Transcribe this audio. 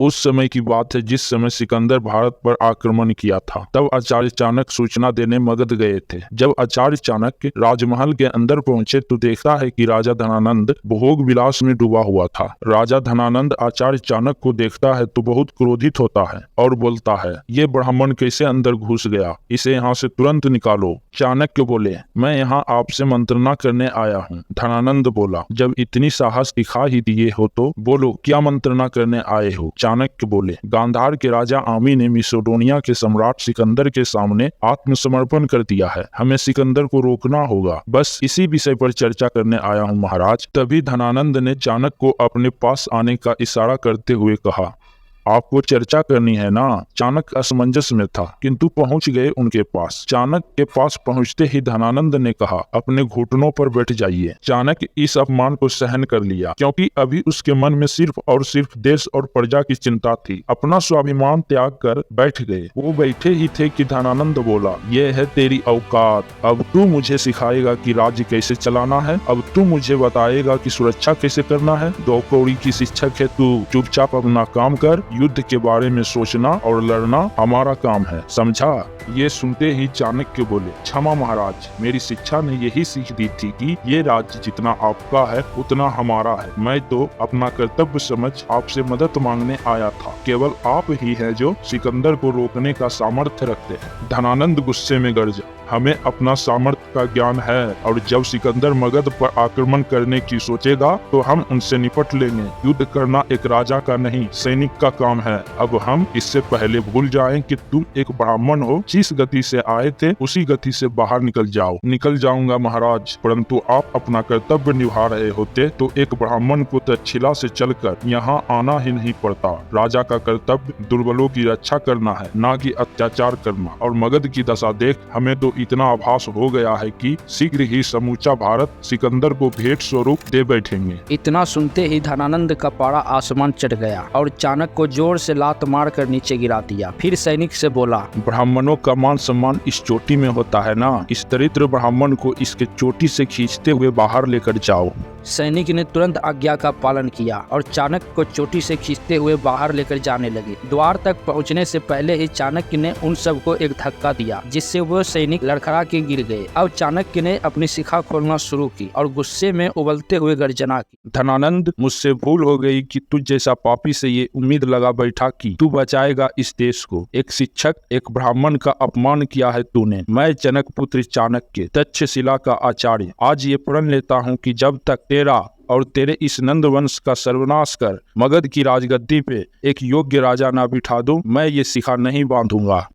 उस समय की बात है जिस समय सिकंदर भारत पर आक्रमण किया था। तब आचार्य चाणक्य सूचना देने मगध गए थे। जब आचार्य चाणक्य राजमहल के अंदर पहुंचे तो देखता है कि राजा धनानंद भोग विलास में डूबा हुआ था। राजा धनानंद आचार्य चाणक्य को देखता है तो बहुत क्रोधित होता है और बोलता है, ये ब्राह्मण कैसे अंदर घुस गया, इसे यहाँ से तुरंत निकालो। चाणक्य बोले, मैं यहाँ आपसे मंत्रणा करने आया हूँ। धनानंद बोला, जब इतनी साहस दिखा ही दिए हो तो बोलो क्या मंत्रणा करने आए हो। चाणक्य बोले, गांधार के राजा आमी ने मिसोडोनिया के सम्राट सिकंदर के सामने आत्मसमर्पण कर दिया है। हमें सिकंदर को रोकना होगा। बस इसी विषय पर चर्चा करने आया हूँ महाराज। तभी धनानंद ने चाणक्य को अपने पास आने का इशारा करते हुए कहा, आपको चर्चा करनी है ना। चाणक्य असमंजस में था किंतु पहुंच गए उनके पास। चाणक्य के पास पहुंचते ही धनानंद ने कहा, अपने घुटनों पर बैठ जाइए। चाणक्य इस अपमान को सहन कर लिया क्योंकि अभी उसके मन में सिर्फ और सिर्फ देश और प्रजा की चिंता थी। अपना स्वाभिमान त्याग कर बैठ गए। वो बैठे ही थे कि धनानंद बोला, ये है तेरी औकात। अब तू मुझे सिखाएगा कि राज्य कैसे चलाना है। अब तू मुझे बताएगा कि सुरक्षा कैसे करना है। 2 कौड़ी की शिक्षक है तू, चुपचाप अपना काम कर। युद्ध के बारे में सोचना और लड़ना हमारा काम है, समझा। ये सुनते ही चाणक्य बोले, क्षमा महाराज, मेरी शिक्षा ने यही सीख दी थी कि ये राज्य जितना आपका है उतना हमारा है। मैं तो अपना कर्तव्य समझ आपसे मदद मांगने आया था। केवल आप ही हैं जो सिकंदर को रोकने का सामर्थ्य रखते हैं। धनानंद गुस्से में गरजा, हमें अपना सामर्थ्य का ज्ञान है और जब सिकंदर मगध पर आक्रमण करने की सोचेगा तो हम उनसे निपट लेंगे। युद्ध करना एक राजा का नहीं, सैनिक का काम है। अब हम इससे पहले भूल जाएं कि तुम एक ब्राह्मण हो। जिस गति से आए थे उसी गति से बाहर निकल जाओ। निकल जाऊंगा महाराज, परंतु आप अपना कर्तव्य निभा रहे होते तो एक ब्राह्मण को तक्षशिला से चलकर यहाँ आना ही नहीं पड़ता। राजा का कर्तव्य दुर्बलों की रक्षा करना है, ना कि अत्याचार करना। और मगध की दशा देख हमें तो इतना आभास हो गया है कि शीघ्र ही समूचा भारत सिकंदर को भेंट स्वरूप दे बैठेंगे। इतना सुनते ही धनानंद का पारा आसमान चढ़ गया और चाणक्य को जोर से लात मार कर नीचे गिरा दिया। फिर सैनिक से बोला, ब्राह्मणों का मान सम्मान इस चोटी में होता है ना। इस दरिद्र ब्राह्मण को इसके चोटी से खींचते हुए बाहर लेकर जाओ। सैनिक ने तुरंत आज्ञा का पालन किया और चाणक्य को चोटी से खींचते हुए बाहर लेकर जाने लगे। द्वार तक पहुंचने से पहले ही चाणक्य ने उन सबको एक धक्का दिया जिससे वो सैनिक लड़खड़ा के गिर गए। अब चाणक्य ने अपनी शिखा खोलना शुरू की और गुस्से में उबलते हुए गर्जना की, धनानंद, मुझसे भूल हो गई कि तुझ जैसा पापी से ये उम्मीद लगा बैठा कि तू बचाएगा इस देश को। एक शिक्षक, एक ब्राह्मण का अपमान किया है तूने। मैं जनक पुत्र चाणक्य, तक्षशिला का आचार्य, आज ये प्रण लेता हूँ कि जब तक तेरा और तेरे इस नंद वंश का सर्वनाश कर मगध की राजगद्दी पे एक योग्य राजा ना बिठा दूं, मैं ये शिखा नहीं बांधूंगा।